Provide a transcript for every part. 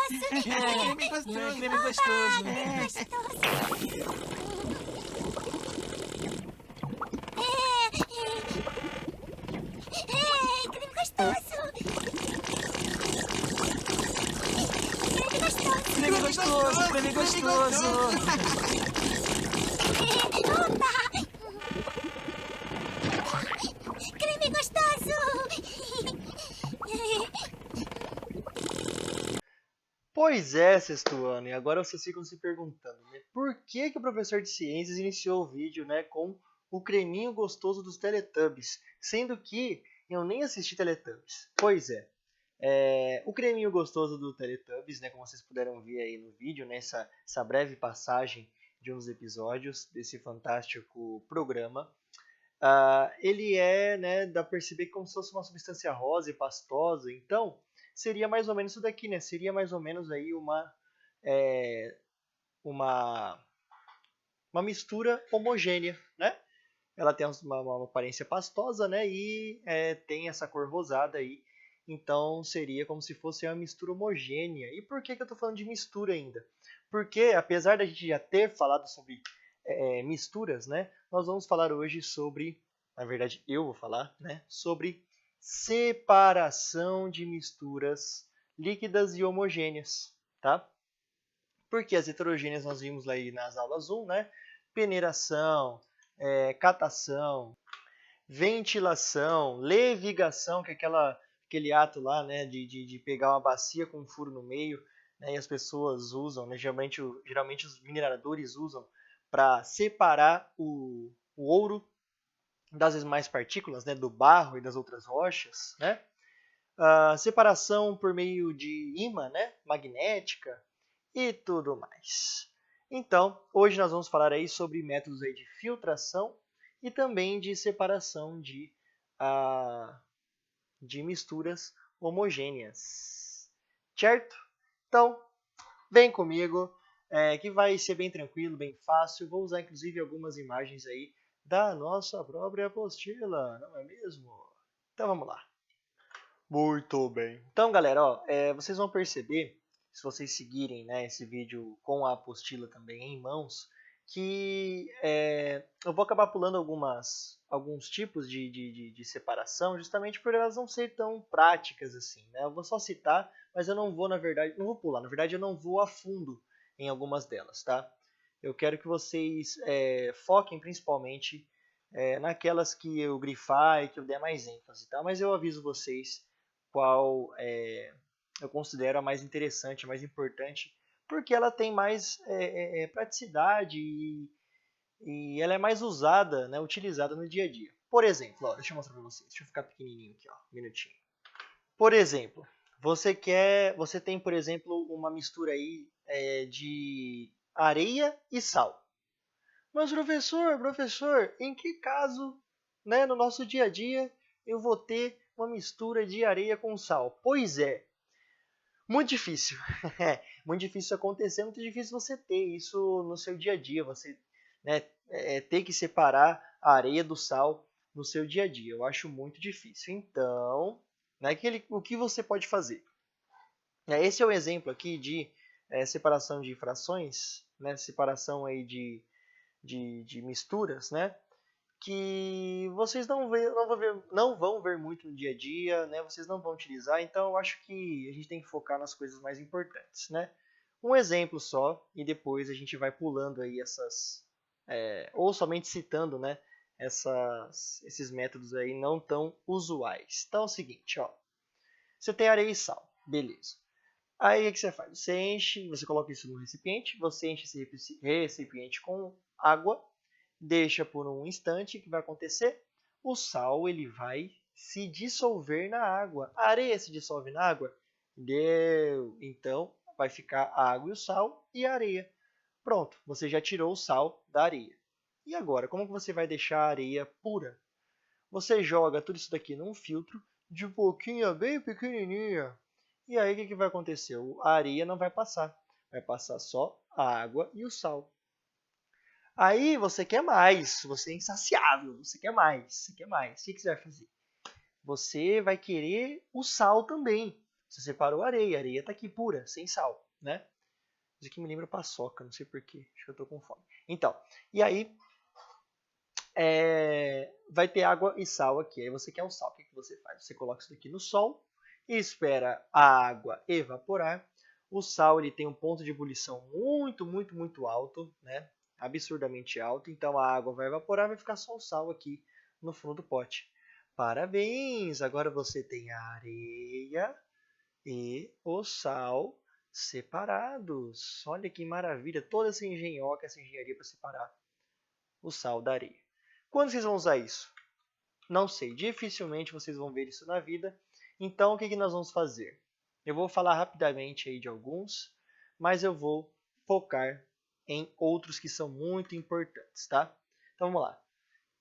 Creme gostoso. Creme gostoso. Creme gostoso. Creme gostoso. Creme gostoso. Creme gostoso. Pois é, sexto ano, e agora vocês ficam se perguntando, né? Por que o professor de ciências iniciou o vídeo, né, com o creminho gostoso dos Teletubbies, sendo que eu nem assisti Teletubbies. Pois é, o creminho gostoso do Teletubbies, né, como vocês puderam ver aí no vídeo, né, essa breve passagem de uns episódios desse fantástico programa, ele né, dá para perceber como se fosse uma substância rosa e pastosa. Então, seria mais ou menos isso daqui, né? Seria mais ou menos aí é, uma, uma mistura homogênea, né? Ela tem uma aparência pastosa, né? E tem essa cor rosada aí. Então, seria como se fosse uma mistura homogênea. E por que eu estou falando de mistura ainda? Porque, apesar da gente já ter falado sobre misturas, né? Nós vamos falar hoje sobre, na verdade eu vou falar, né? Sobre separação de misturas líquidas e homogêneas, tá? Porque as heterogêneas nós vimos lá aí nas aulas 1, né? Peneiração, catação, ventilação, levigação, que é aquele ato lá, né? De pegar uma bacia com um furo no meio, né, e as pessoas usam, né? Geralmente os mineradores usam para separar o ouro das demais partículas, né, do barro e das outras rochas, né? Separação por meio de ímã, né, magnética e tudo mais. Então, hoje nós vamos falar aí sobre métodos aí de filtração e também de separação de misturas homogêneas, certo? Então, vem comigo, que vai ser bem tranquilo, bem fácil. Vou usar inclusive algumas imagens aí da nossa própria apostila, não é mesmo? Então vamos lá. Muito bem. Então, galera, ó, vocês vão perceber, se vocês seguirem, né, esse vídeo com a apostila também em mãos, que eu vou acabar pulando alguns tipos de separação, justamente por elas não serem tão práticas assim, né? Eu vou só citar, mas eu não vou, na verdade, não vou pular, na verdade eu não vou a fundo em algumas delas, tá? Eu quero que vocês foquem principalmente naquelas que eu grifar e que eu der mais ênfase, tá? Mas eu aviso vocês qual eu considero a mais interessante, a mais importante, porque ela tem mais praticidade e ela é mais usada, né, utilizada no dia a dia. Por exemplo, ó, deixa eu mostrar para vocês, deixa eu ficar pequenininho aqui, ó, um minutinho. Por exemplo, você tem, por exemplo, uma mistura aí de areia e sal. Mas professor, em que caso, né, no nosso dia a dia, eu vou ter uma mistura de areia com sal? Pois é, muito difícil. Muito difícil acontecer, muito difícil você ter isso no seu dia a dia. Você, né, ter que separar a areia do sal no seu dia a dia. Eu acho muito difícil. Então, né, o que você pode fazer? Esse é um exemplo aqui de separação de frações, né, separação aí de misturas, né? Que vocês não vão ver muito no dia a dia, né? Vocês não vão utilizar, então eu acho que a gente tem que focar nas coisas mais importantes, né? Um exemplo só, e depois a gente vai pulando aí ou somente citando, né? Esses métodos aí não tão usuais. Então é o seguinte, ó. Você tem areia e sal, beleza. Aí o que você faz? Você coloca isso no recipiente, você enche esse recipiente com água, deixa por um instante, o que vai acontecer? O sal ele vai se dissolver na água. A areia se dissolve na água? Deu. Então vai ficar a água e o sal e a areia. Pronto, você já tirou o sal da areia. E agora, como que você vai deixar a areia pura? Você joga tudo isso daqui num filtro de boquinha bem pequenininha. E aí o que vai acontecer? A areia não vai passar. Vai passar só a água e o sal. Aí você quer mais, você é insaciável, você quer mais, você quer mais. O que você vai fazer? Você vai querer o sal também. Você separou a areia está aqui pura, sem sal, né? Isso aqui me lembra paçoca, não sei porquê, acho que eu tô com fome. Então, e aí vai ter água e sal aqui. Aí você quer o sal, o que você faz? Você coloca isso daqui no sol e espera a água evaporar. O sal ele tem um ponto de ebulição muito, muito, muito alto, né? Absurdamente alto. Então a água vai evaporar, vai ficar só o sal aqui no fundo do pote. Parabéns! Agora você tem a areia e o sal separados. Olha que maravilha! Toda essa engenhoca, essa engenharia para separar o sal da areia. Quando vocês vão usar isso? Não sei, dificilmente vocês vão ver isso na vida. Então, o que nós vamos fazer? Eu vou falar rapidamente aí de alguns, mas eu vou focar em outros que são muito importantes, tá? Então, vamos lá.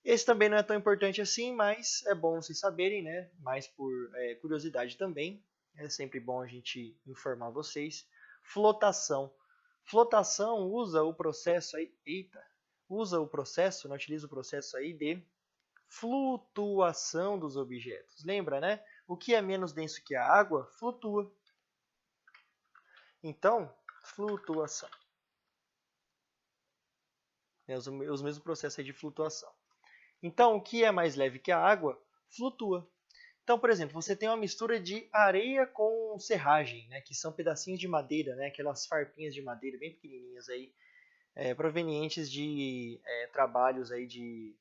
Esse também não é tão importante assim, mas é bom vocês saberem, né? Mais por curiosidade também. É sempre bom a gente informar vocês. Flotação. Flotação usa o processo aí... Eita! Usa o processo, não utiliza o processo aí de flutuação dos objetos. Lembra, né? O que é menos denso que a água, flutua. Então, flutuação. É os mesmos processos aí de flutuação. Então, o que é mais leve que a água, flutua. Então, por exemplo, você tem uma mistura de areia com serragem, né? Que são pedacinhos de madeira, né? Aquelas farpinhas de madeira bem pequenininhas aí, provenientes de trabalhos aí de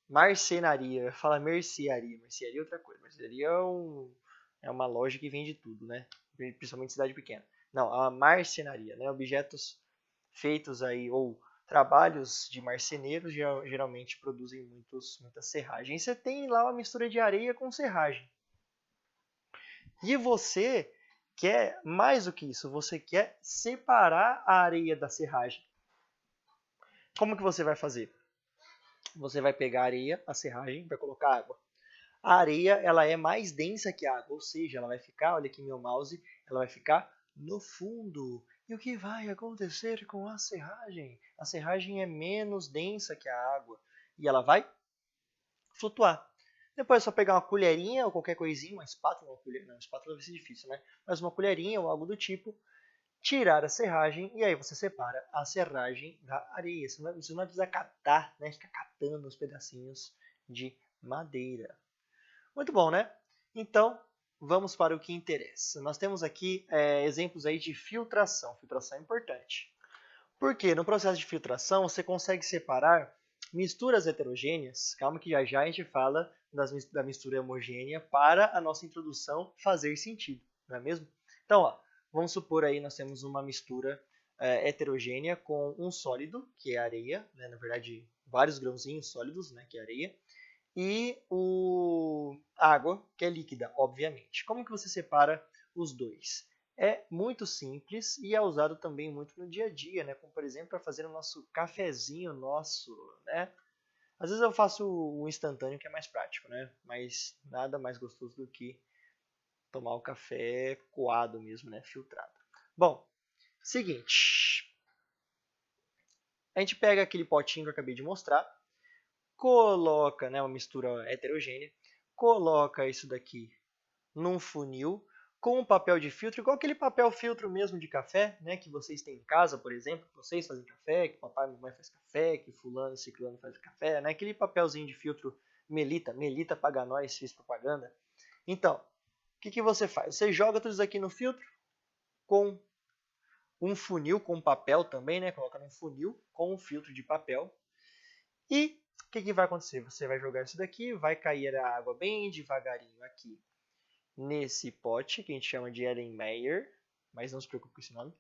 marcenaria. Fala mercearia. Mercearia é outra coisa. Mercearia é uma loja que vende tudo, né? Principalmente em cidade pequena. Não, a marcenaria, né? Objetos feitos aí, ou trabalhos de marceneiros geralmente produzem muita serragem. E você tem lá uma mistura de areia com serragem. E você quer mais do que isso, você quer separar a areia da serragem. Como que você vai fazer? Você vai pegar a areia, a serragem, vai colocar água. A areia ela é mais densa que a água, ou seja, ela vai ficar, olha aqui meu mouse, ela vai ficar no fundo. E o que vai acontecer com a serragem? A serragem é menos densa que a água e ela vai flutuar. Depois é só pegar uma colherinha ou qualquer coisinha, uma espátula, uma colher, não, espátula vai ser difícil, né? Mas uma colherinha ou algo do tipo, tirar a serragem e aí você separa a serragem da areia. Você não precisa catar, né? Ficar catando os pedacinhos de madeira. Muito bom, né? Então, vamos para o que interessa. Nós temos aqui exemplos aí de filtração. Filtração é importante. Porque no processo de filtração você consegue separar misturas heterogêneas. Calma que já a gente fala da mistura homogênea para a nossa introdução fazer sentido, não é mesmo? Então, ó, vamos supor aí nós temos uma mistura heterogênea com um sólido, que é areia, né? Na verdade, vários grãozinhos sólidos, né? Que é areia, e a água, que é líquida, obviamente. Como que você separa os dois? É muito simples e é usado também muito no dia a dia, né? Como, por exemplo, para fazer o nosso cafezinho nosso, né? Às vezes eu faço o instantâneo, que é mais prático, né? Mas nada mais gostoso do que tomar o café coado mesmo, né? Filtrado. Bom, seguinte. A gente pega aquele potinho que eu acabei de mostrar, coloca, né, uma mistura heterogênea, coloca isso daqui num funil com um papel de filtro, igual aquele papel filtro mesmo de café, né, que vocês têm em casa, por exemplo, que vocês fazem café, que papai e mamãe faz café, que fulano e ciclano faz café, né, aquele papelzinho de filtro Melita paga nós, fiz propaganda. Então, o que você faz? Você joga tudo isso aqui no filtro com um funil com papel também, né, coloca num funil com um filtro de papel e o que vai acontecer? Você vai jogar isso daqui, vai cair a água bem devagarinho aqui nesse pote, que a gente chama de Erlenmeyer, mas não se preocupe com esse nome.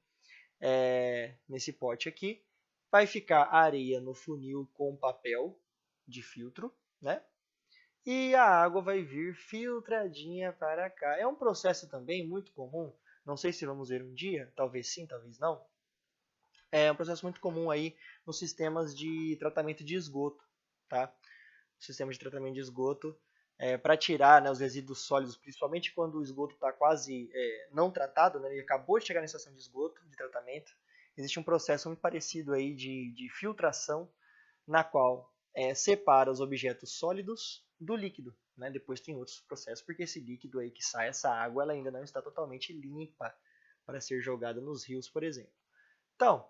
Nesse pote aqui, vai ficar a areia no funil com papel de filtro, né? E a água vai vir filtradinha para cá. É um processo também muito comum, não sei se vamos ver um dia, talvez sim, talvez não. É um processo muito comum aí nos sistemas de tratamento de esgoto, tá? O sistema de tratamento de esgoto, para tirar, né, os resíduos sólidos, principalmente quando o esgoto está quase não tratado, né, ele acabou de chegar na estação de esgoto, de tratamento, existe um processo muito parecido aí de filtração, na qual separa os objetos sólidos do líquido, né? Depois tem outros processos, porque esse líquido aí que sai, essa água, ela ainda não está totalmente limpa para ser jogada nos rios, por exemplo. Então,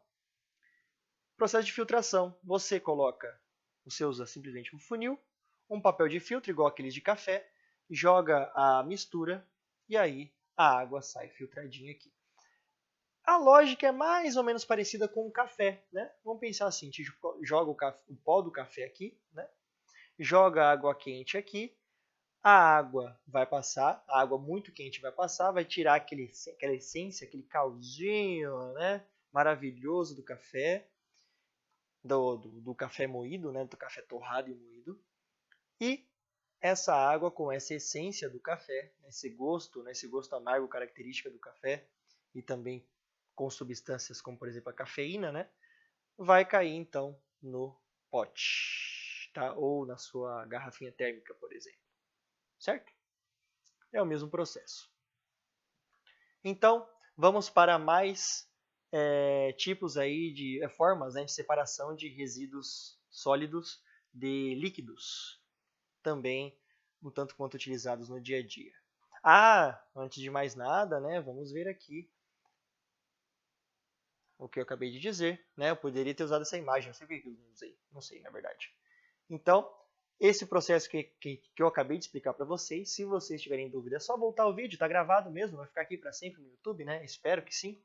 processo de filtração. Você usa simplesmente um funil, um papel de filtro, igual aqueles de café, joga a mistura e aí a água sai filtradinha aqui. A lógica é mais ou menos parecida com o café, né? Vamos pensar assim, a gente joga o pó do café aqui, né? Joga a água quente aqui, a água vai passar, a água muito quente vai passar, vai tirar aquela essência, aquele caldinho, né? Maravilhoso do café, do café moído, né? Do café torrado e moído. E essa água com essa essência do café, esse gosto amargo característica do café e também com substâncias como, por exemplo, a cafeína, né, vai cair então no pote, tá? Ou na sua garrafinha térmica, por exemplo, certo? É o mesmo processo. Então, vamos para mais tipos aí de formas, né, de separação de resíduos sólidos de líquidos, também um tanto quanto utilizados no dia a dia. Antes de mais nada, né, vamos ver aqui o que eu acabei de dizer, né? Eu poderia ter usado essa imagem, não sei por que eu não usei, não sei, na verdade. Então, esse processo que eu acabei de explicar para vocês, se vocês tiverem dúvida, é só voltar o vídeo, está gravado mesmo, vai ficar aqui para sempre no YouTube, né? Espero que sim.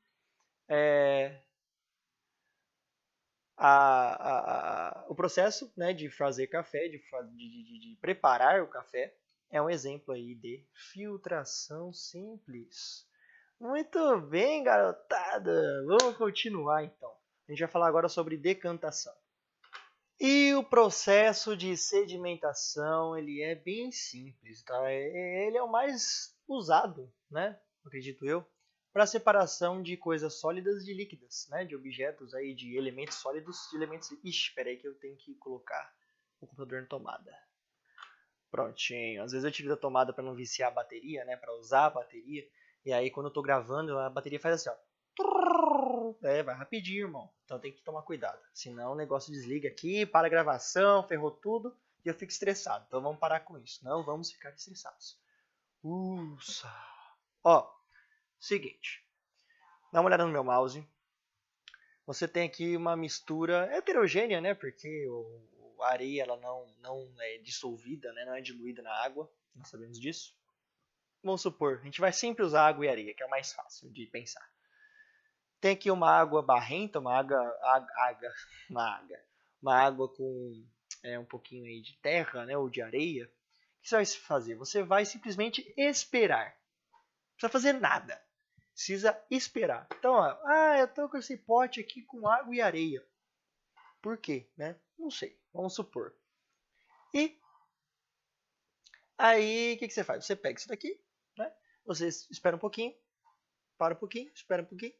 O processo, né, de fazer café, de preparar o café, é um exemplo aí de filtração simples. Muito bem, garotada! Vamos continuar então. A gente vai falar agora sobre decantação. E o processo de sedimentação, ele é bem simples, tá? Ele é o mais usado, né? Acredito eu, para separação de coisas sólidas de líquidas, né? De objetos aí, de elementos sólidos, de elementos... Ixi, espera aí que eu tenho que colocar o computador na tomada. Prontinho. Às vezes eu utilizo a tomada para não viciar a bateria, né? Para usar a bateria. E aí quando eu tô gravando, a bateria faz assim, ó. Vai rapidinho, irmão. Então tem que tomar cuidado. Senão o negócio desliga aqui, para a gravação, ferrou tudo e eu fico estressado. Então vamos parar com isso. Não vamos ficar estressados. Usa. Ó, seguinte. Dá uma olhada no meu mouse. Você tem aqui uma mistura heterogênea, né? Porque a areia ela não é dissolvida, né? Não é diluída na água. Nós sabemos disso. Vamos supor, a gente vai sempre usar água e areia, que é o mais fácil de pensar. Tem aqui uma água barrenta, uma água com um pouquinho aí de terra, né? Ou de areia. O que você vai fazer? Você vai simplesmente esperar. Não precisa fazer nada. Precisa esperar. Então, ó, eu estou com esse pote aqui com água e areia. Por quê? Né? Não sei. Vamos supor. E aí, o que você faz? Você pega isso daqui, né? Você espera um pouquinho, para um pouquinho, espera um pouquinho.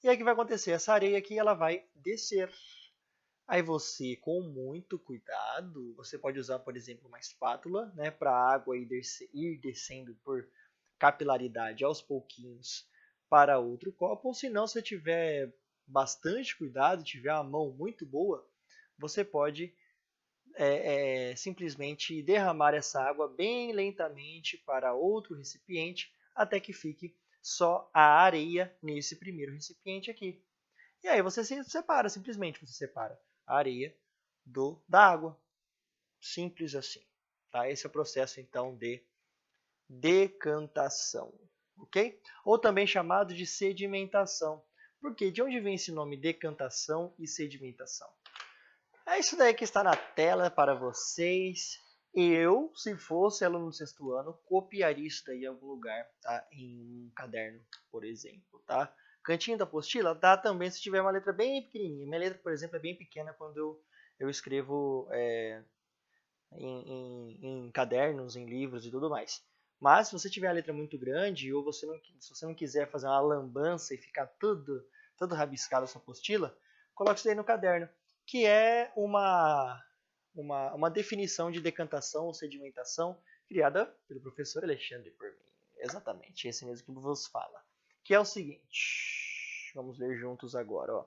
E aí o que vai acontecer? Essa areia aqui ela vai descer. Aí você, com muito cuidado, você pode usar, por exemplo, uma espátula, né, para a água ir descendo por capilaridade aos pouquinhos para outro copo. Ou se não, se tiver bastante cuidado, tiver a mão muito boa, você pode simplesmente derramar essa água bem lentamente para outro recipiente até que fique só a areia nesse primeiro recipiente aqui. E aí você separa, simplesmente você separa a areia da água. Simples assim. Tá? Esse é o processo então de decantação. Ok? Ou também chamado de sedimentação. Por quê? De onde vem esse nome decantação e sedimentação? É isso daí que está na tela para vocês. Eu, se fosse aluno do sexto ano, copiaria isso daí em algum lugar, tá? Em um caderno, por exemplo, tá? Cantinho da apostila dá também se tiver uma letra bem pequenininha. Minha letra, por exemplo, é bem pequena quando eu escrevo em cadernos, em livros e tudo mais. Mas se você tiver a letra muito grande ou se você não quiser fazer uma lambança e ficar todo rabiscado a sua apostila, coloque isso daí no caderno, que é uma definição de decantação ou sedimentação criada pelo professor Alexandre por mim. Exatamente, esse mesmo que vos fala. Que é o seguinte, vamos ler juntos agora. Ó.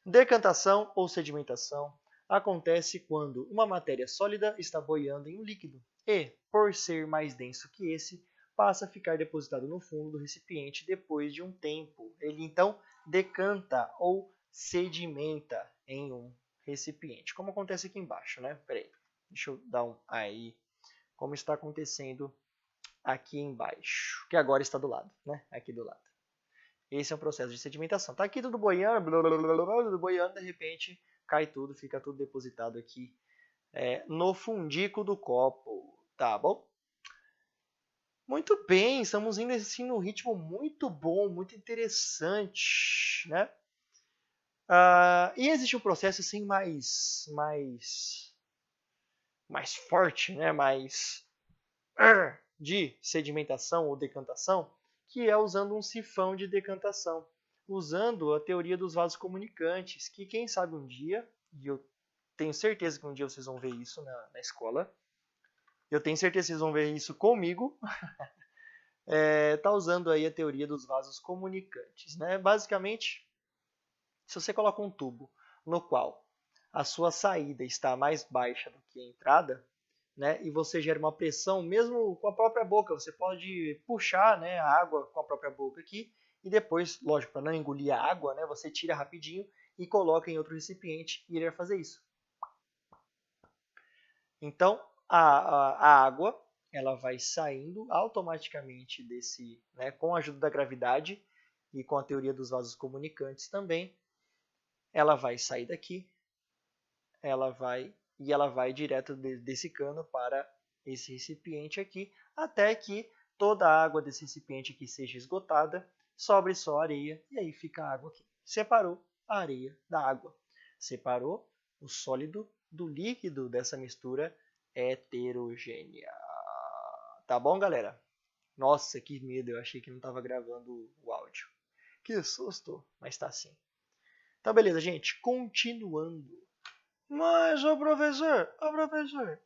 Decantação ou sedimentação acontece quando uma matéria sólida está boiando em um líquido e, por ser mais denso que esse, passa a ficar depositado no fundo do recipiente depois de um tempo. Ele então decanta ou sedimenta em um recipiente, como acontece aqui embaixo, né? Peraí, deixa eu dar um aí, como está acontecendo aqui embaixo, que agora está do lado, né? Aqui do lado. Esse é um processo de sedimentação. Tá aqui tudo boiando, tudo boiando, de repente cai tudo, fica tudo depositado aqui no fundico do copo, tá bom? Muito bem, estamos indo assim num ritmo muito bom, muito interessante, né? E existe um processo assim mais forte, né? Mais de sedimentação ou decantação, que é usando um sifão de decantação, usando a teoria dos vasos comunicantes, que quem sabe um dia, e eu tenho certeza que um dia vocês vão ver isso na escola, eu tenho certeza que vocês vão ver isso comigo, tá usando aí a teoria dos vasos comunicantes, né? Basicamente, se você coloca um tubo no qual a sua saída está mais baixa do que a entrada, né, e você gera uma pressão, mesmo com a própria boca, você pode puxar, né, a água com a própria boca aqui, e depois, lógico, para não engolir a água, né, você tira rapidinho e coloca em outro recipiente, e ele vai fazer isso. Então, a água ela vai saindo automaticamente né, com a ajuda da gravidade e com a teoria dos vasos comunicantes também, ela vai sair daqui, ela vai direto desse cano para esse recipiente aqui, até que toda a água desse recipiente aqui seja esgotada, sobre só areia, e aí fica a água aqui. Separou a areia da água. Separou o sólido do líquido dessa mistura heterogênea. Tá bom, galera? Nossa, que medo, eu achei que não estava gravando o áudio. Que susto, mas tá sim. Então, beleza, gente, continuando. Mas, professor,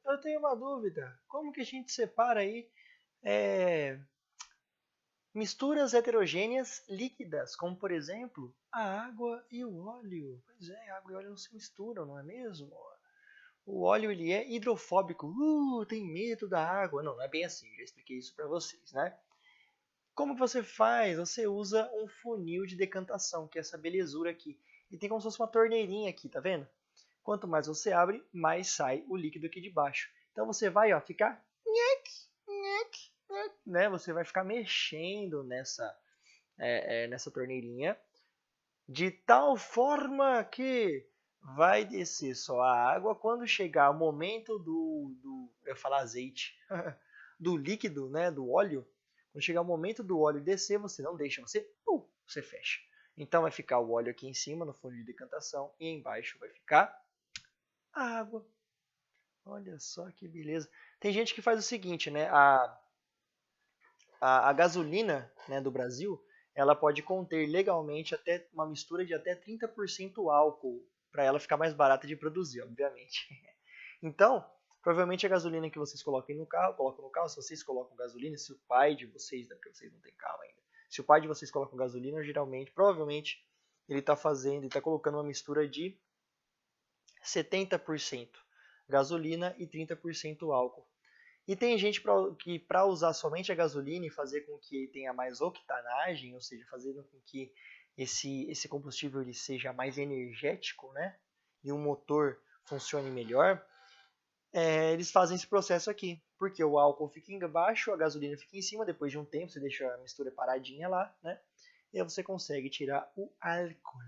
eu tenho uma dúvida. Como que a gente separa aí misturas heterogêneas líquidas, como por exemplo a água e o óleo? Pois é, água e óleo não se misturam, não é mesmo? O óleo ele é hidrofóbico, tem medo da água. Não, não é bem assim, já expliquei isso para vocês, né? Como que você faz? Você usa um funil de decantação, que é essa belezura aqui. E tem como se fosse uma torneirinha aqui, tá vendo? Quanto mais você abre, mais sai o líquido aqui de baixo. Então você vai ficar né? Você vai ficar mexendo nessa torneirinha de tal forma que vai descer só a água quando chegar o momento eu ia falar azeite, do líquido, né, do óleo. Quando chegar o momento do óleo descer, você não deixa, você fecha. Então vai ficar o óleo aqui em cima no fundo de decantação e embaixo vai ficar a água. Olha só que beleza. Tem gente que faz o seguinte, né? A gasolina, né, do Brasil, ela pode conter legalmente até uma mistura de até 30% álcool, para ela ficar mais barata de produzir, obviamente. Então, provavelmente a gasolina que vocês colocam no carro, se vocês colocam gasolina, se o pai de vocês, né, porque vocês não têm carro ainda, se o pai de vocês coloca gasolina, geralmente, provavelmente, ele está colocando uma mistura de 70% gasolina e 30% álcool. E tem gente que para usar somente a gasolina e fazer com que tenha mais octanagem, ou seja, fazendo com que esse combustível ele seja mais energético, né? E o motor funcione melhor, eles fazem esse processo aqui. Porque o álcool fica embaixo, a gasolina fica em cima, depois de um tempo você deixa a mistura paradinha lá, né? E aí você consegue tirar o álcool.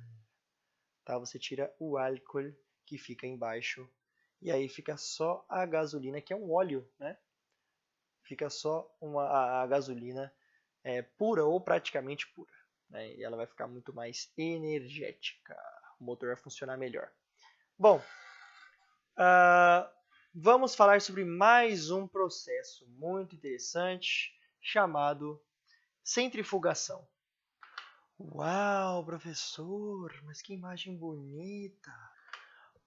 Tá? Você tira o álcool que fica embaixo. E aí fica só a gasolina, que é um óleo, né? Fica só a gasolina pura ou praticamente pura. Né? E ela vai ficar muito mais energética. O motor vai funcionar melhor. Bom, vamos falar sobre mais um processo muito interessante chamado centrifugação. Uau, professor, mas que imagem bonita!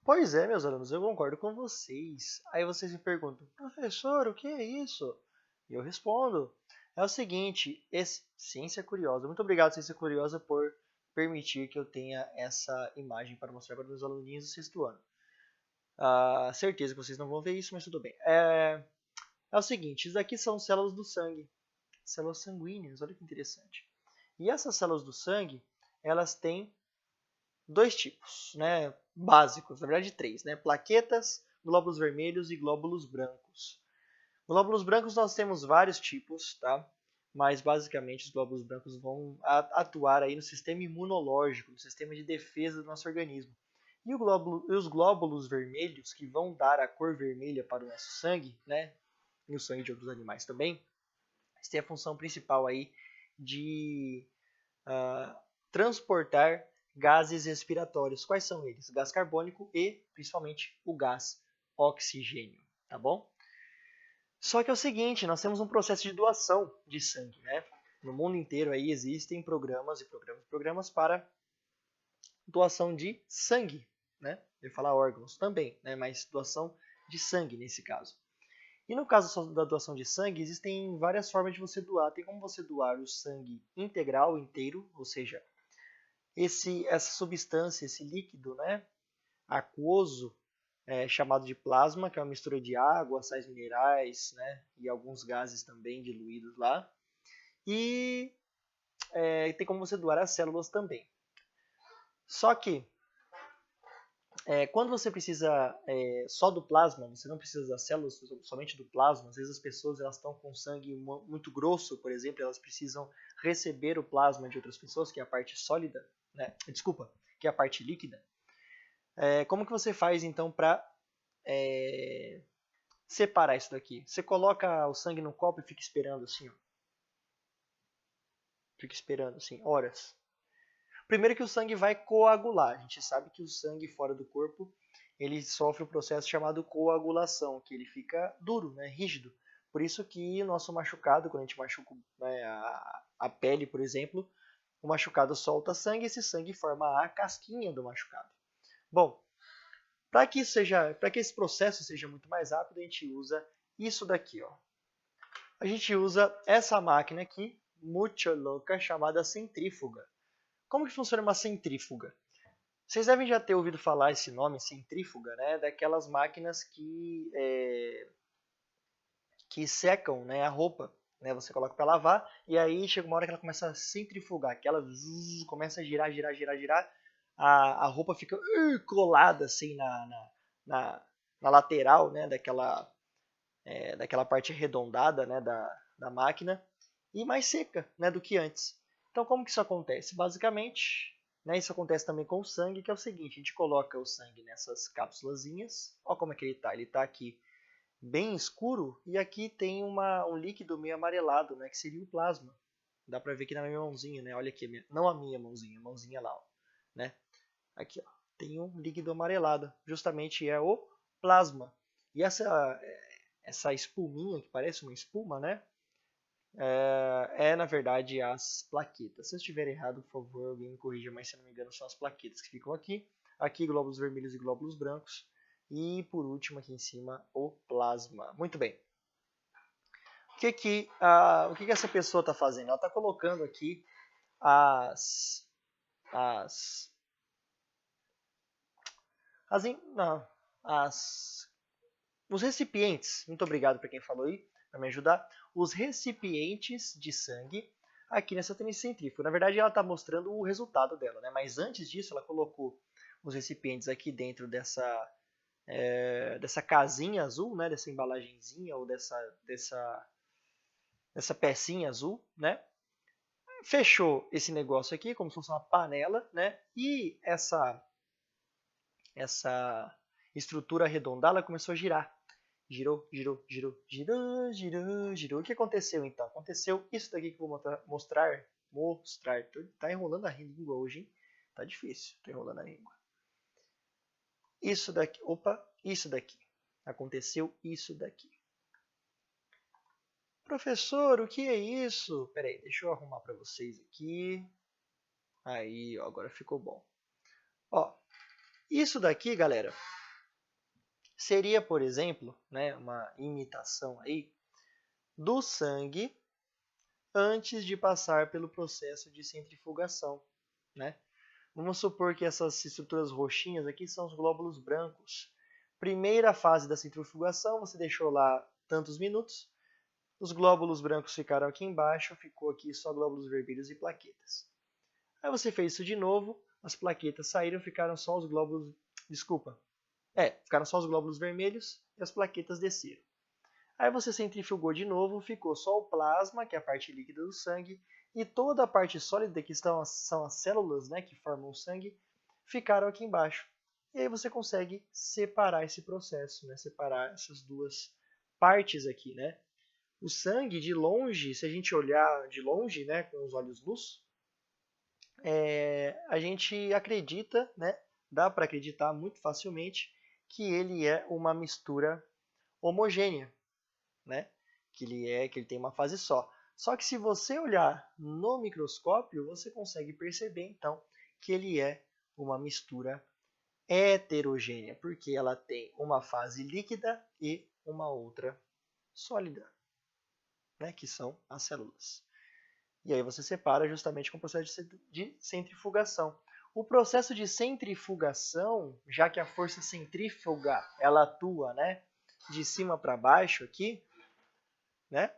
Pois é, meus alunos, eu concordo com vocês. Aí vocês me perguntam, professor, o que é isso? E eu respondo, é o seguinte, Ciência Curiosa. Muito obrigado, Ciência Curiosa, por permitir que eu tenha essa imagem para mostrar para os meus aluninhos do sexto ano. Certeza que vocês não vão ver isso, mas tudo bem. É é o seguinte, isso daqui são células do sangue, células sanguíneas, olha que interessante. E essas células do sangue, elas têm dois tipos, né, básicos, na verdade três, né, plaquetas, glóbulos vermelhos e glóbulos brancos. Glóbulos brancos nós temos vários tipos, tá? Mas basicamente os glóbulos brancos vão atuar aí no sistema imunológico, no sistema de defesa do nosso organismo. E os glóbulos vermelhos, que vão dar a cor vermelha para o nosso sangue, né? E o sangue de outros animais também, eles têm a função principal aí de transportar gases respiratórios. Quais são eles? Gás carbônico e, principalmente, o gás oxigênio, tá bom? Só que é o seguinte, nós temos um processo de doação de sangue, né? No mundo inteiro aí existem programas e programas para doação de sangue, né? Eu ia falar órgãos também, né? Mas doação de sangue nesse caso. E no caso da doação de sangue, existem várias formas de você doar. Tem como você doar o sangue integral, inteiro, ou seja, essa substância, esse líquido, né? Aquoso, chamado de plasma, que é uma mistura de água, sais minerais, né, e alguns gases também diluídos lá. E tem como você doar as células também. Só que, quando você precisa só do plasma, você não precisa das células, somente do plasma. Às vezes as pessoas elas estão com sangue muito grosso, por exemplo, elas precisam receber o plasma de outras pessoas, que é a parte sólida, né? Desculpa, que é a parte líquida. Como que você faz então para separar isso daqui? Você coloca o sangue no copo e fica esperando assim, ó. Fica esperando assim, horas. Primeiro que o sangue vai coagular. A gente sabe que o sangue fora do corpo, ele sofre um processo chamado coagulação, que ele fica duro, né, rígido. Por isso que o nosso machucado, quando a gente machuca, né, a pele, por exemplo, o machucado solta sangue e esse sangue forma a casquinha do machucado. Bom, para que esse processo seja muito mais rápido, a gente usa isso daqui, ó. A gente usa essa máquina aqui, muito louca, chamada centrífuga. Como que funciona uma centrífuga? Vocês devem já ter ouvido falar esse nome, centrífuga, né? Daquelas máquinas que secam, né, a roupa. Né? Você coloca para lavar e aí chega uma hora que ela começa a centrifugar, que ela começa a girar, girar, girar, girar. A roupa fica colada assim na lateral, né, daquela parte arredondada, né, da máquina e mais seca, né, do que antes. Então, como que isso acontece? Basicamente, né, isso acontece também com o sangue, que é o seguinte, a gente coloca o sangue nessas cápsulazinhas, olha como é que ele está aqui bem escuro, e aqui tem um líquido meio amarelado, né, que seria o plasma. Dá para ver aqui na minha mãozinha, né, olha aqui, não a minha mãozinha, a mãozinha lá, ó, né, aqui ó, tem um líquido amarelado, justamente é o plasma. E essa espuminha, que parece uma espuma, né, na verdade as plaquetas. Se eu estiver errado, por favor, alguém me corrija, mas se não me engano são as plaquetas que ficam aqui. Aqui glóbulos vermelhos e glóbulos brancos. E por último aqui em cima o plasma. Muito bem. O que essa pessoa está fazendo? Ela está colocando aqui os recipientes. Muito obrigado para quem falou aí, para me ajudar. Os recipientes de sangue aqui nessa centrífuga. Na verdade, ela está mostrando o resultado dela, né? Mas antes disso, ela colocou os recipientes aqui dentro dessa casinha azul, né? Dessa embalagenzinha ou dessa pecinha azul, né? Fechou esse negócio aqui como se fosse uma panela, né? E essa estrutura arredondada começou a girar. Girou, girou, girou, girou, girou, girou. O que aconteceu então? Aconteceu isso daqui que eu vou mostrar. Tá enrolando a língua hoje, hein? Tá difícil, tô enrolando a língua. Isso daqui, isso daqui. Aconteceu isso daqui. Professor, o que é isso? Peraí, deixa eu arrumar para vocês aqui. Aí, ó, agora ficou bom. Ó, isso daqui, galera, seria, por exemplo, né, uma imitação aí do sangue antes de passar pelo processo de centrifugação, né? Vamos supor que essas estruturas roxinhas aqui são os glóbulos brancos. Primeira fase da centrifugação, você deixou lá tantos minutos. Os glóbulos brancos ficaram aqui embaixo, ficou aqui só glóbulos vermelhos e plaquetas. Aí você fez isso de novo, as plaquetas saíram, ficaram só os glóbulos... Desculpa. Ficaram só os glóbulos vermelhos e as plaquetas desceram. Aí você centrifugou de novo, ficou só o plasma, que é a parte líquida do sangue, e toda a parte sólida, que são as células, né, que formam o sangue, ficaram aqui embaixo. E aí você consegue separar esse processo, né, separar essas duas partes aqui, né? O sangue, de longe, se a gente olhar de longe, né, com os olhos nus, a gente acredita, né, dá para acreditar muito facilmente que ele é uma mistura homogênea, né? Que ele tem uma fase só. Só que se você olhar no microscópio, você consegue perceber então que ele é uma mistura heterogênea, porque ela tem uma fase líquida e uma outra sólida, né? Que são as células. E aí você separa justamente com o processo de centrifugação. O processo de centrifugação, já que a força centrífuga ela atua, né, de cima para baixo aqui, né?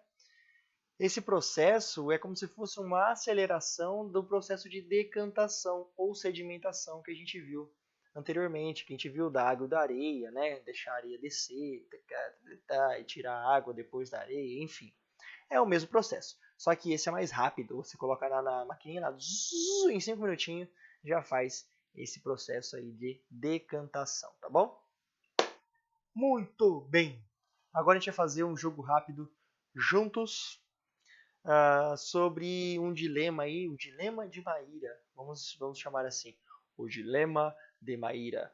Esse processo é como se fosse uma aceleração do processo de decantação ou sedimentação que a gente viu anteriormente, que a gente viu da água e da areia, né? Deixar a areia descer, e tirar a água depois da areia, enfim. É o mesmo processo, só que esse é mais rápido. Você coloca na maquininha, em 5 minutinhos, já faz esse processo aí de decantação, tá bom? Muito bem! Agora a gente vai fazer um jogo rápido juntos sobre um dilema aí, o dilema de Maíra. Vamos chamar assim, o dilema de Maíra.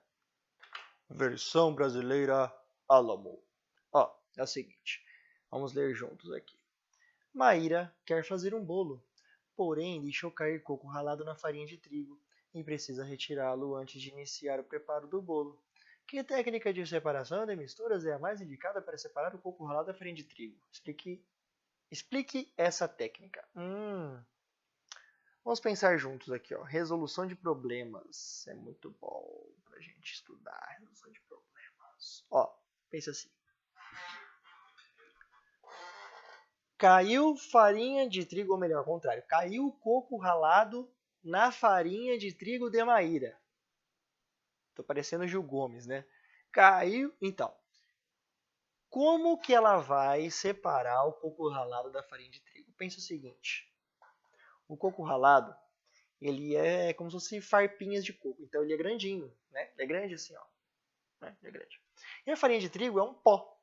Versão brasileira Alamo. Ó, é o seguinte, vamos ler juntos aqui. Maíra quer fazer um bolo, porém deixou cair coco ralado na farinha de trigo e precisa retirá-lo antes de iniciar o preparo do bolo. Que técnica de separação de misturas é a mais indicada para separar o coco ralado da farinha de trigo? Explique essa técnica. Vamos pensar juntos aqui, ó. Resolução de problemas. É muito bom para a gente estudar resolução de problemas. Ó, pensa assim. Caiu farinha de trigo, ou melhor, ao contrário. Caiu coco ralado na farinha de trigo de Maíra. Tô parecendo Gil Gomes, né? Caiu. Então, como que ela vai separar o coco ralado da farinha de trigo? Pensa o seguinte. O coco ralado, ele é como se fosse farpinhas de coco. Então, ele é grandinho, né? Ele é grande assim, ó. Né? Ele é grande. E a farinha de trigo é um pó.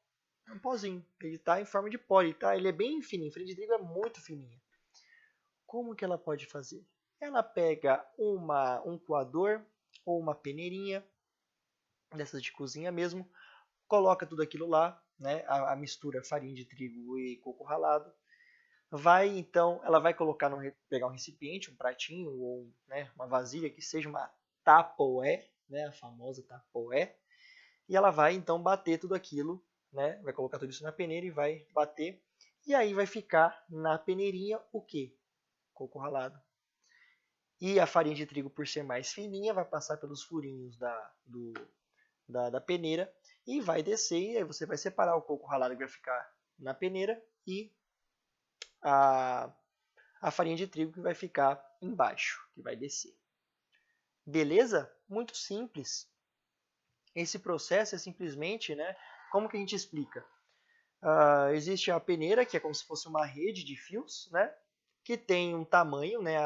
É um pozinho. Ele está em forma de pó. Ele é bem fininho. A farinha de trigo é muito fininha. Como que ela pode fazer? Ela pega um coador ou uma peneirinha, dessas de cozinha mesmo, coloca tudo aquilo lá, né? A mistura farinha de trigo e coco ralado. Ela vai pegar um recipiente, um pratinho ou, né, uma vasilha que seja uma tapoé, né, a famosa tapoé, e ela vai então bater tudo aquilo, né, vai colocar tudo isso na peneira e vai bater, e aí vai ficar na peneirinha o quê? Coco ralado. E a farinha de trigo, por ser mais fininha, vai passar pelos furinhos da peneira e vai descer, e aí você vai separar o coco ralado que vai ficar na peneira e a farinha de trigo que vai ficar embaixo, que vai descer. Beleza? Muito simples. Esse processo é simplesmente, né? Como que a gente explica? Existe a peneira, que é como se fosse uma rede de fios, né? Que tem um tamanho, né?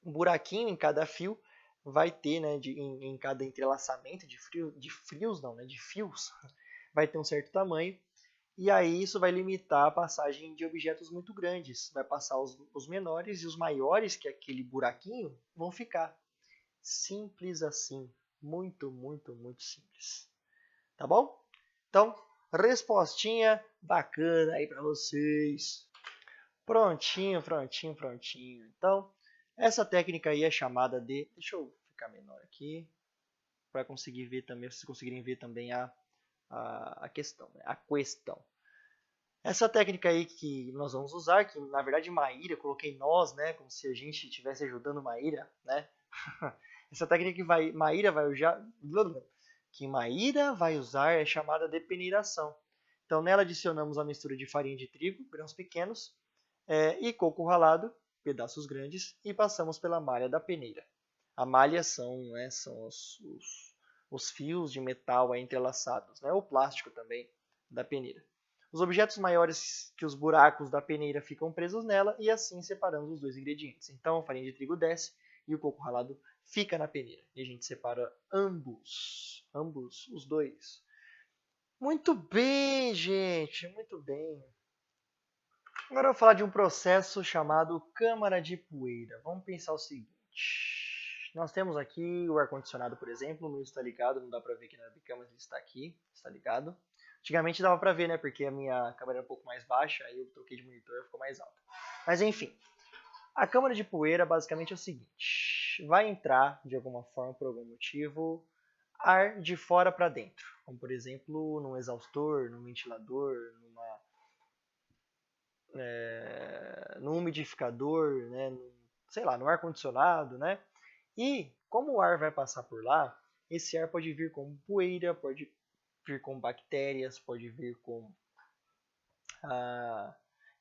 Um buraquinho em cada fio vai ter, né? Em cada entrelaçamento de fios, vai ter um certo tamanho. E aí isso vai limitar a passagem de objetos muito grandes. Vai passar os menores e os maiores, que é aquele buraquinho, vão ficar. Simples assim. Muito, muito, muito simples. Tá bom? Então, respostinha bacana aí para vocês. Prontinho, prontinho, prontinho. Então, essa técnica aí é chamada de... Deixa eu ficar menor aqui, para conseguir ver também, vocês conseguirem ver também a questão, né? A questão. Essa técnica aí que nós vamos usar, que na verdade Maíra, eu coloquei nós, né? Como se a gente estivesse ajudando Maíra, né? Essa técnica que Maíra vai usar é chamada de peneiração. Então, nela adicionamos a mistura de farinha de trigo, grãos pequenos, e coco ralado, pedaços grandes, e passamos pela malha da peneira. A malha são os fios de metal aí entrelaçados, né? O plástico também da peneira. Os objetos maiores que os buracos da peneira ficam presos nela e assim separamos os dois ingredientes. Então, a farinha de trigo desce e o coco ralado fica na peneira. E a gente separa ambos, os dois. Muito bem, gente, muito bem. Agora eu vou falar de um processo chamado câmara de poeira. Vamos pensar o seguinte. Nós temos aqui o ar-condicionado, por exemplo, o meu está ligado, não dá para ver aqui na webcam, mas ele está aqui, está ligado. Antigamente dava para ver, né, porque a minha câmera era um pouco mais baixa, aí eu troquei de monitor, ficou mais alta. Mas enfim, a câmara de poeira basicamente é o seguinte. Vai entrar, de alguma forma, por algum motivo, ar de fora para dentro. Como, por exemplo, num exaustor, num ventilador, num umidificador, né, sei lá, no ar-condicionado, né? E como o ar vai passar por lá, esse ar pode vir com poeira, pode vir com bactérias, pode vir com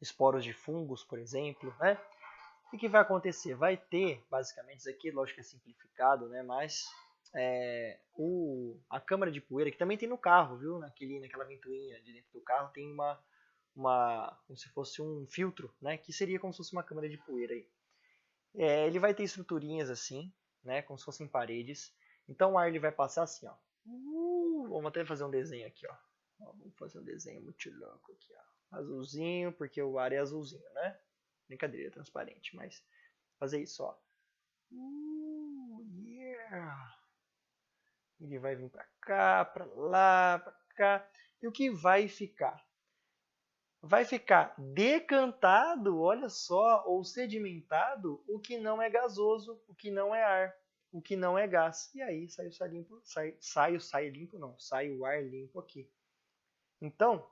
esporos de fungos, por exemplo, né? O que vai acontecer? Vai ter, basicamente, isso aqui, lógico que é simplificado, né? Mas a câmara de poeira, que também tem no carro, viu? Naquela ventoinha de dentro do carro, tem como se fosse um filtro, né? Que seria como se fosse uma câmara de poeira aí. Ele vai ter estruturinhas assim, né? Como se fossem paredes. Então o ar ele vai passar assim, ó. Vamos até fazer um desenho aqui, ó. Vamos fazer um desenho muito louco aqui, ó. Azulzinho, porque o ar é azulzinho, né? Brincadeira, é transparente, mas fazer isso, ó. Yeah. Ele vai vir pra cá, pra lá, pra cá. E o que vai ficar? Vai ficar decantado, olha só, ou sedimentado, o que não é gasoso, o que não é ar, o que não é gás. E aí sai o ar limpo aqui. Então,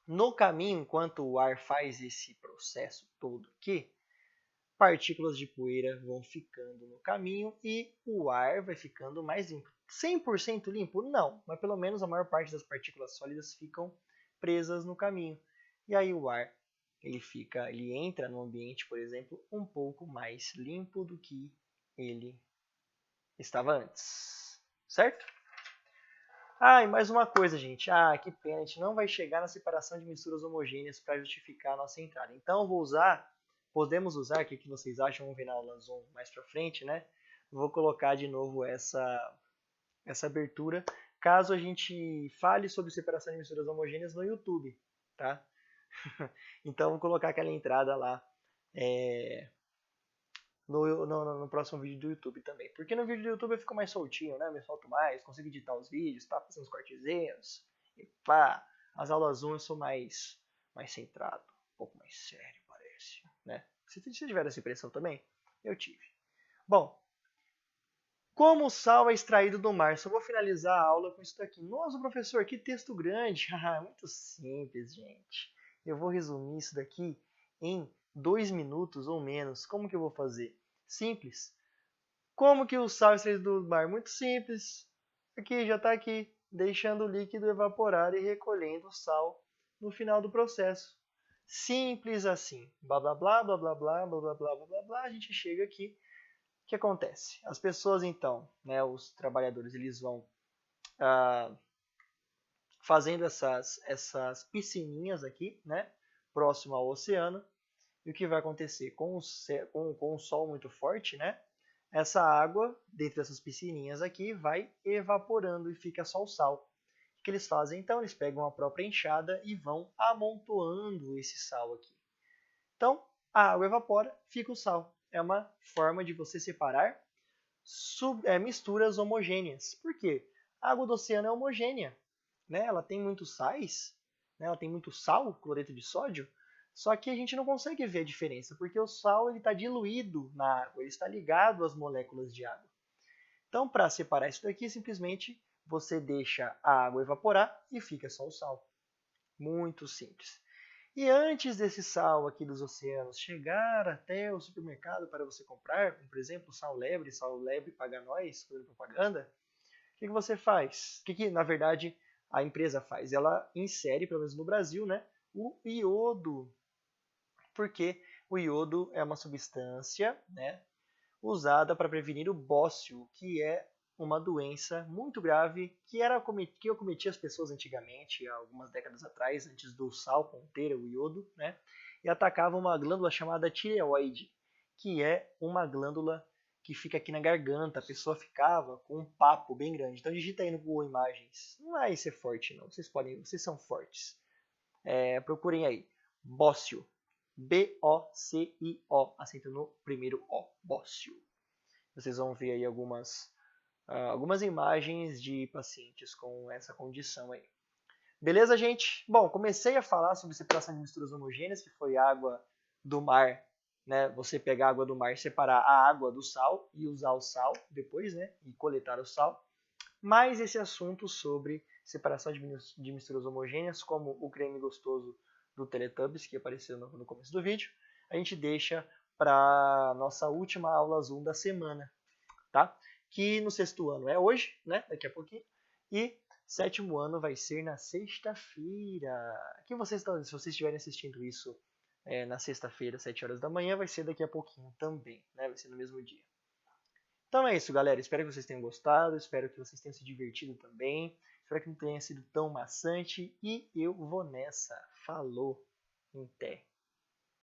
no caminho, enquanto o ar faz esse processo todo aqui, partículas de poeira vão ficando no caminho e o ar vai ficando mais limpo. 100% limpo? Não, mas pelo menos a maior parte das partículas sólidas ficam presas no caminho. E aí o ar ele entra no ambiente, por exemplo, um pouco mais limpo do que ele estava antes. Certo? E mais uma coisa, gente. Que pena, a gente não vai chegar na separação de misturas homogêneas para justificar a nossa entrada. Então, podemos usar, o que vocês acham? Vamos ver na aula Zoom mais para frente, né? Vou colocar de novo essa abertura, caso a gente fale sobre separação de misturas homogêneas no YouTube, tá? Então, vou colocar aquela entrada lá no próximo vídeo do YouTube também. Porque no vídeo do YouTube eu fico mais soltinho, né? Me solto mais, consigo editar os vídeos, tá? Fazendo uns cortezinhos. E pá, as aulas Zoom eu sou mais centrado, um pouco mais sério, parece, né? Vocês tiveram essa impressão também? Eu tive. Bom, como o sal é extraído do mar? Só vou finalizar a aula com isso daqui. Nossa, professor, que texto grande. Muito simples, gente. Eu vou resumir isso daqui em 2 minutos ou menos. Como que eu vou fazer? Simples. Como que o sal é extraído do mar? Muito simples. Aqui, já está aqui. Deixando o líquido evaporar e recolhendo o sal no final do processo. Simples assim. Blá, blá, blá, blá, blá, blá, blá, blá, blá, blá, blá. A gente chega aqui. O que acontece? As pessoas, então, né, os trabalhadores, eles vão fazendo essas piscininhas aqui, né, próximo ao oceano. E o que vai acontecer? Com o sol muito forte, né, essa água, dentro dessas piscininhas aqui, vai evaporando e fica só o sal. O que eles fazem, então? Eles pegam a própria enxada e vão amontoando esse sal aqui. Então, a água evapora, fica o sal. É uma forma de você separar misturas homogêneas. Por quê? A água do oceano é homogênea, né? Ela tem muitos sais, né? Ela tem muito sal, cloreto de sódio, só que a gente não consegue ver a diferença, porque o sal está diluído na água, ele está ligado às moléculas de água. Então, para separar isso daqui, simplesmente você deixa a água evaporar e fica só o sal. Muito simples. E antes desse sal aqui dos oceanos chegar até o supermercado para você comprar, como por exemplo sal lebre paga nós, fazendo propaganda, o que você faz? Na verdade a empresa faz? Ela insere, pelo menos no Brasil, né, o iodo, porque o iodo é uma substância, né, usada para prevenir o bócio, que é uma doença muito grave que acometia as pessoas antigamente, há algumas décadas atrás, antes do sal conter o iodo, né, e atacava uma glândula chamada tireoide, que é uma glândula que fica aqui na garganta. A pessoa ficava com um papo bem grande. Então digita aí no Google Imagens. Não vai ser forte não, vocês são fortes. Procurem aí, bócio, B-O-C-I-O, acento no primeiro O, bócio. Vocês vão ver aí algumas imagens de pacientes com essa condição aí. Beleza, gente? Bom, comecei a falar sobre separação de misturas homogêneas, que foi água do mar, né? Você pegar a água do mar, separar a água do sal e usar o sal depois, né? E coletar o sal. Mas esse assunto sobre separação de misturas homogêneas, como o creme gostoso do Teletubbies, que apareceu no começo do vídeo, a gente deixa para nossa última aula Zoom da semana, tá? Que no sexto ano é hoje, né? Daqui a pouquinho. E sétimo ano vai ser na sexta-feira. Que vocês estão, se vocês estiverem assistindo isso na sexta-feira, 7 horas da manhã, vai ser daqui a pouquinho também, né? Vai ser no mesmo dia. Então é isso, galera. Espero que vocês tenham gostado. Espero que vocês tenham se divertido também. Espero que não tenha sido tão maçante. E eu vou nessa. Falou. Até.